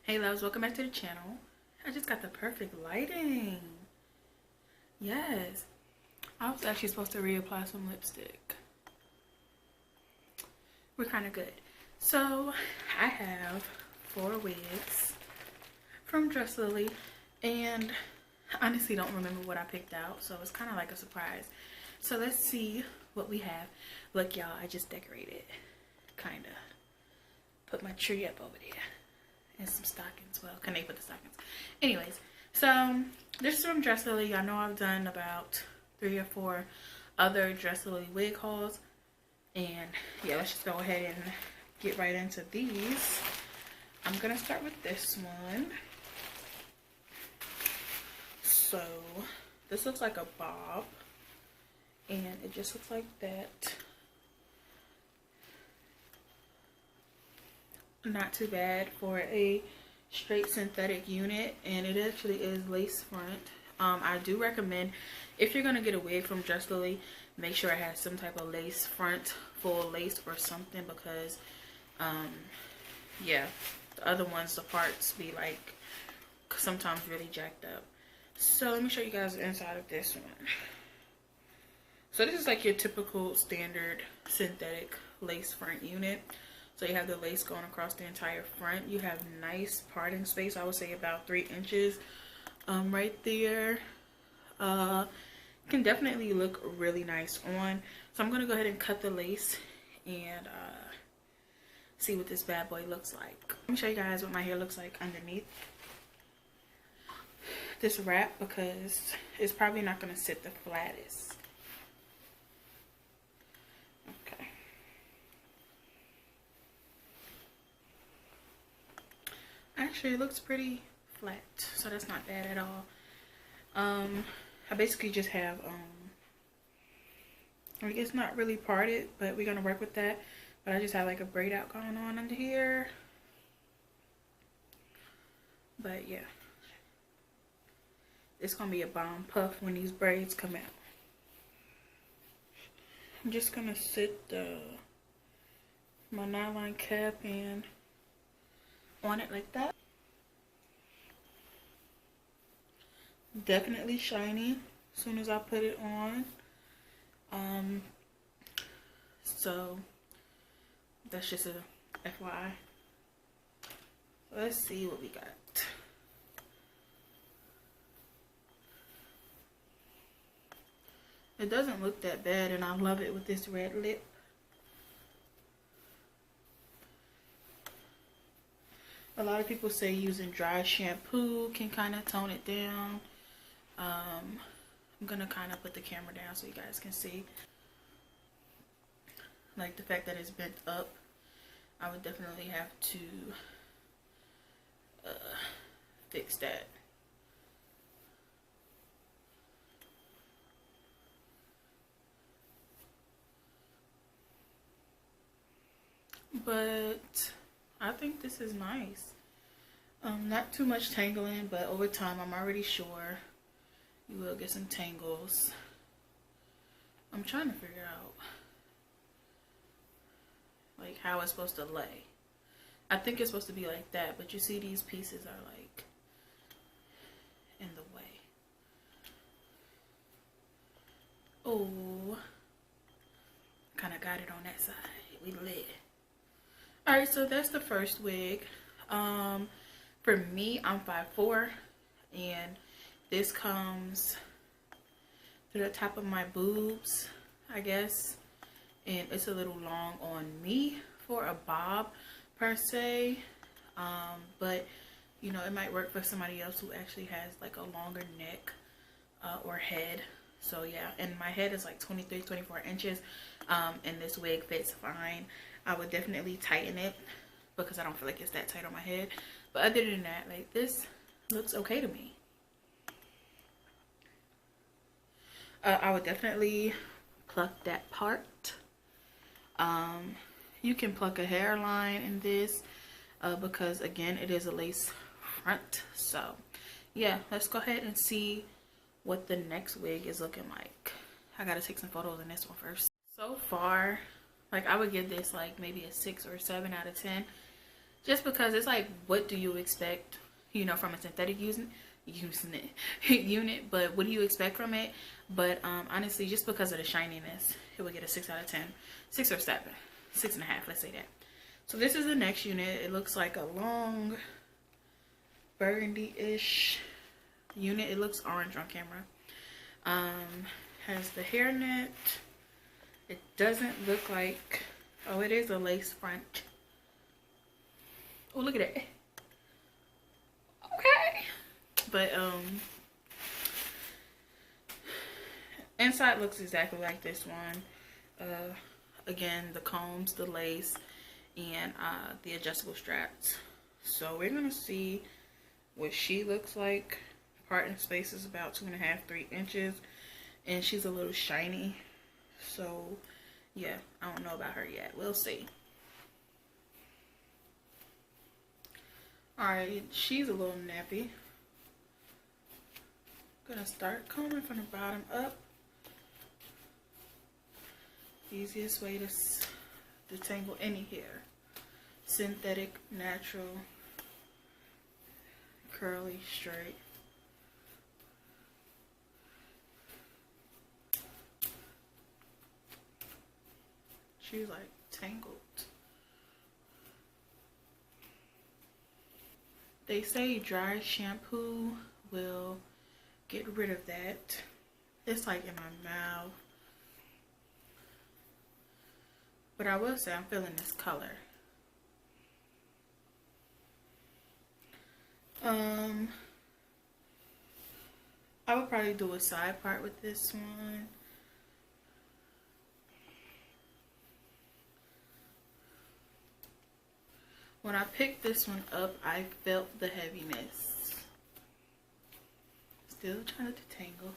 Hey loves, welcome back to the channel. I just got the perfect lighting. Yes. I was actually supposed to reapply some lipstick. We're kind of good. So I have 4 wigs from Dresslily, and I honestly don't remember what I picked out, so it's kind of like a surprise. So let's see what we have. Look y'all, I just decorated. Kind of put my tree up over there. And some stockings. Well, can they put the stockings? Anyways, so this is from Dresslily. I know I've done about 3 or 4 other Dresslily wig hauls. And yeah, let's just go ahead and get right into these. I'm going to start with this one. So this looks like a bob. And it just looks like that. Not too bad for a straight synthetic unit, and it actually is lace front. I do recommend, if you're going to get a wig from Dresslily, make sure it has some type of lace front, full lace or something, because yeah, the other ones, the parts be like sometimes really jacked up. So let me show you guys the inside of this one. So this is like your typical standard synthetic lace front unit. So you have the lace going across the entire front. You have nice parting space. I would say about 3 inches right there. Can definitely look really nice on. So I'm going to go ahead and cut the lace and see what this bad boy looks like. Let me show you guys what my hair looks like underneath this wrap, because it's probably not going to sit the flattest. Actually, it looks pretty flat, so that's not bad at all. I basically just have like, it's not really parted, but we're gonna work with that. But I just have like a braid out going on under here. But yeah, it's gonna be a bomb puff when these braids come out. I'm just gonna sit my nylon cap in on it like that. Definitely shiny as soon as I put it on. So that's just a FYI. So let's see what we got. It doesn't look that bad, and I love it with this red lip. A lot of people say using dry shampoo can kind of tone it down. I'm gonna kind of put the camera down so you guys can see. Like the fact that it's bent up, I would definitely have to fix that. But I think this is nice. Not too much tangling, but over time I'm already sure you will get some tangles. I'm trying to figure out like how it's supposed to lay. I think it's supposed to be like that, but you see these pieces are like in the way. Oh, kind of got it on that side. We lit. Alright, so that's the first wig. For me, I'm 5'4", and this comes to the top of my boobs, I guess. And it's a little long on me for a bob per se. But you know, it might work for somebody else who actually has like a longer neck or head. So yeah, and my head is like 23, 24 inches. And this wig fits fine. I would definitely tighten it because I don't feel like it's that tight on my head. But other than that, like, this looks okay to me. I would definitely pluck that part. You can pluck a hairline in this because again, it is a lace front. So yeah, let's go ahead and see what the next wig is looking like. I gotta take some photos in this one first. So far, like, I would give this like maybe a 6 or 7 out of 10. just because it's like, what do you expect, you know, from a synthetic unit, but what do you expect from it? But honestly, just because of the shininess, it would get a 6 out of 10. 6 or 7, 6.5, let's say that. So this is the next unit. It looks like a long burgundy-ish unit. It looks orange on camera. Has the hairnet. It doesn't look like, oh, it is a lace front. Oh, look at that. Okay. But inside looks exactly like this one. Again, the combs, the lace, and the adjustable straps. So we're gonna see what she looks like. Parting space is about 2.5, 3 inches, and she's a little shiny. So yeah, I don't know about her yet. We'll see. Alright, she's a little nappy. Gonna start combing from the bottom up. Easiest way to detangle any hair. Synthetic, natural, curly, straight. She's like tangled. They say dry shampoo will get rid of that. It's like in my mouth. But I will say I'm feeling this color. I would probably do a side part with this one. When I picked this one up, I felt the heaviness. Still trying to detangle.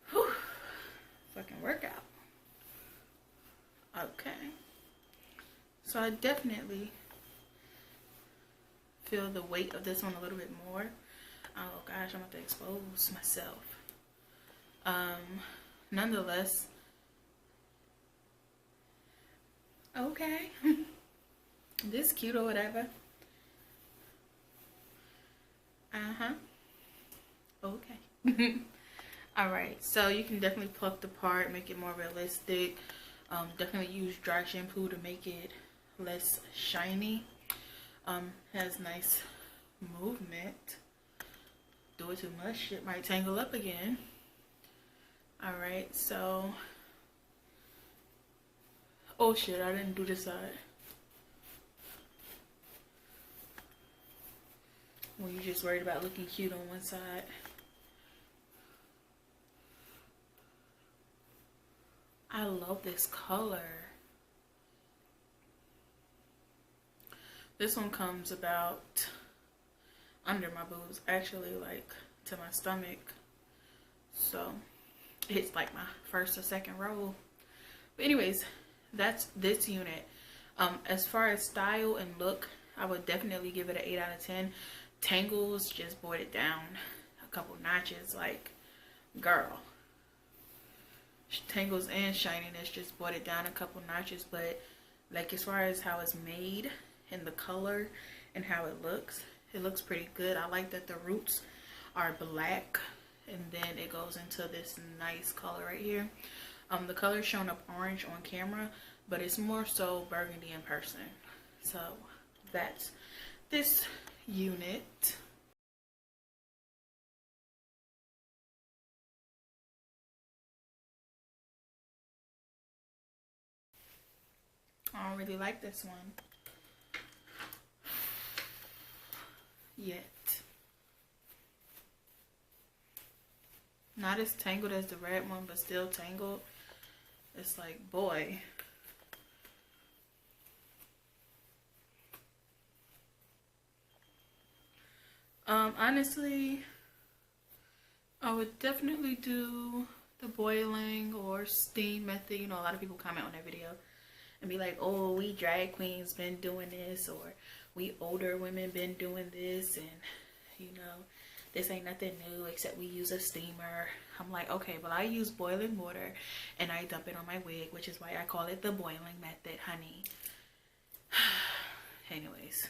Whew. Fucking workout. Okay. So I definitely feel the weight of this one a little bit more. Oh gosh, I'm about to expose myself. Nonetheless, okay. This cute or whatever. Okay. Alright, so you can definitely pluck the part, make it more realistic. Definitely use dry shampoo to make it less shiny. Has nice movement. Do it too much, it might tangle up again. Alright, so, oh shit, I didn't do this side. When you're just worried about looking cute on one side. I love this color. This one comes about under my boobs, actually, like to my stomach. So it's like my first or second row. But anyways, that's this unit. As far as style and look, I would definitely give it an 8 out of 10. Tangles just brought it down a couple notches. Like, girl, tangles and shininess just brought it down a couple notches. But like, as far as how it's made and the color and how it looks pretty good. I like that the roots are black and then it goes into this nice color right here. The color is shown up orange on camera, but it's more so burgundy in person. So that's this unit. I don't really like this one yet. Not as tangled as the red one, but still tangled. It's like, boy. Honestly, I would definitely do the boiling or steam method. You know, a lot of people comment on that video and be like, oh, we drag queens been doing this, or we older women been doing this, and you know, this ain't nothing new except we use a steamer. I'm like, okay, well, I use boiling water and I dump it on my wig, which is why I call it the boiling method, honey. anyways,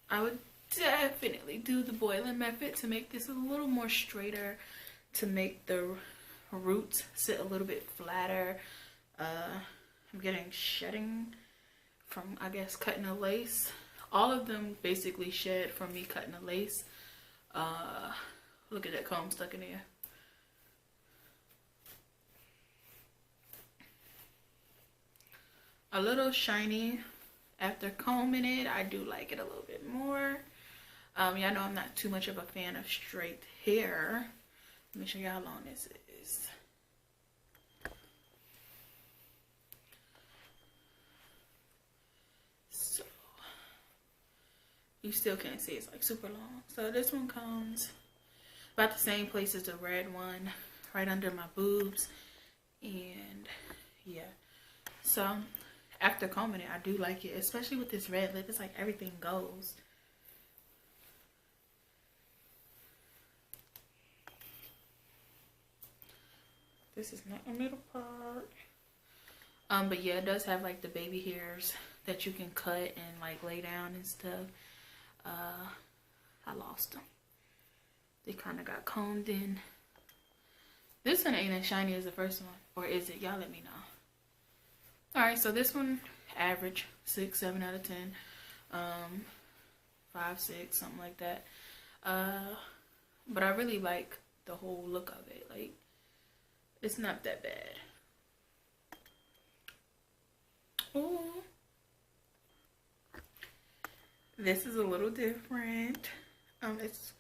I would definitely do the boiling method to make this a little more straighter, to make the roots sit a little bit flatter. I'm getting shedding from, I guess, cutting a lace. All of them basically shed from me cutting a lace. Look at that comb stuck in there. A little shiny after combing it. I do like it a little bit more. Yeah, I know I'm not too much of a fan of straight hair. Let me show you how long this is. So you still can't see, it's like super long. So this one comes about the same place as the red one, right under my boobs. And yeah, so after combing it, I do like it, especially with this red lip. It's like everything goes. This is not the middle part. But yeah, it does have like the baby hairs that you can cut and like lay down and stuff. I lost them. They kind of got combed in. This one ain't as shiny as the first one, or is it? Y'all let me know. Alright, so this one, average, 6, 7 out of 10. 5, 6, something like that. But I really like the whole look of it. Like, it's not that bad. Ooh. This is a little different. It's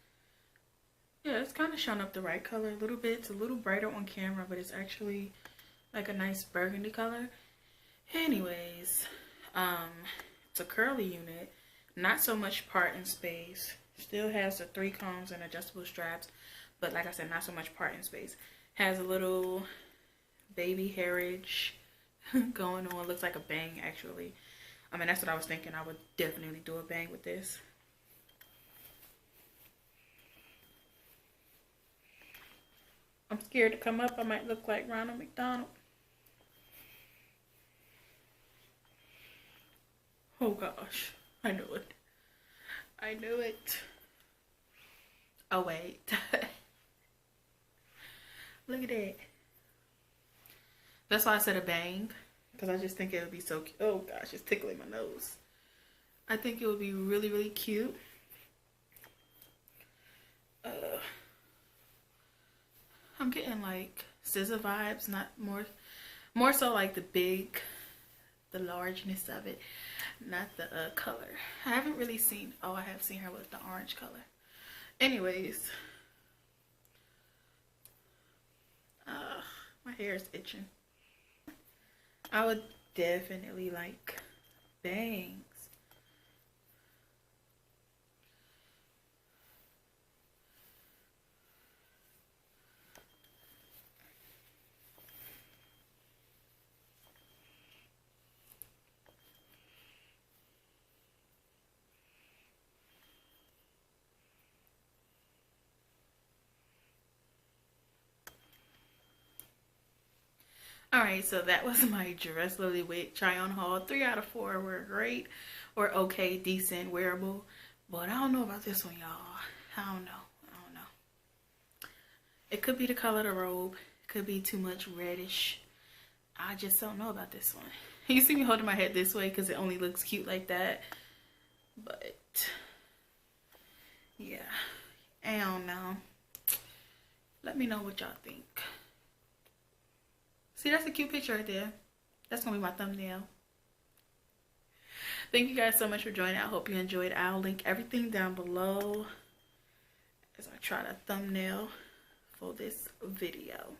kind of showing up the right color a little bit. It's a little brighter on camera, but it's actually like a nice burgundy color. Anyways, it's a curly unit, not so much parting space. Still has the 3 combs and adjustable straps, but like I said, not so much parting space. Has a little baby hairage going on. Looks like a bang, actually. I mean, that's what I was thinking. I would definitely do a bang with this. I'm scared to come up. I might look like Ronald McDonald. Oh gosh, I knew it. I knew it. Oh wait. Look at that. That's why I said a bang, because I just think it would be so cute. Oh gosh, it's tickling my nose. I think it would be really, really cute. I'm getting like scissor vibes, not more so like the largeness of it, not the color. I haven't really seen, I have seen her with the orange color. Anyways, my hair is itching. I would definitely like bangs. Alright, so that was my Dresslily wig try on haul. 3 out of 4 were great or okay, decent, wearable. But I don't know about this one, y'all. I don't know. It could be the color of the robe. It could be too much reddish. I just don't know about this one. You see me holding my head this way because it only looks cute like that. But yeah, I don't know. Let me know what y'all think. See, that's a cute picture right there. That's gonna be my thumbnail. Thank you guys so much for joining. I hope you enjoyed. I'll link everything down below as I try to thumbnail for this video.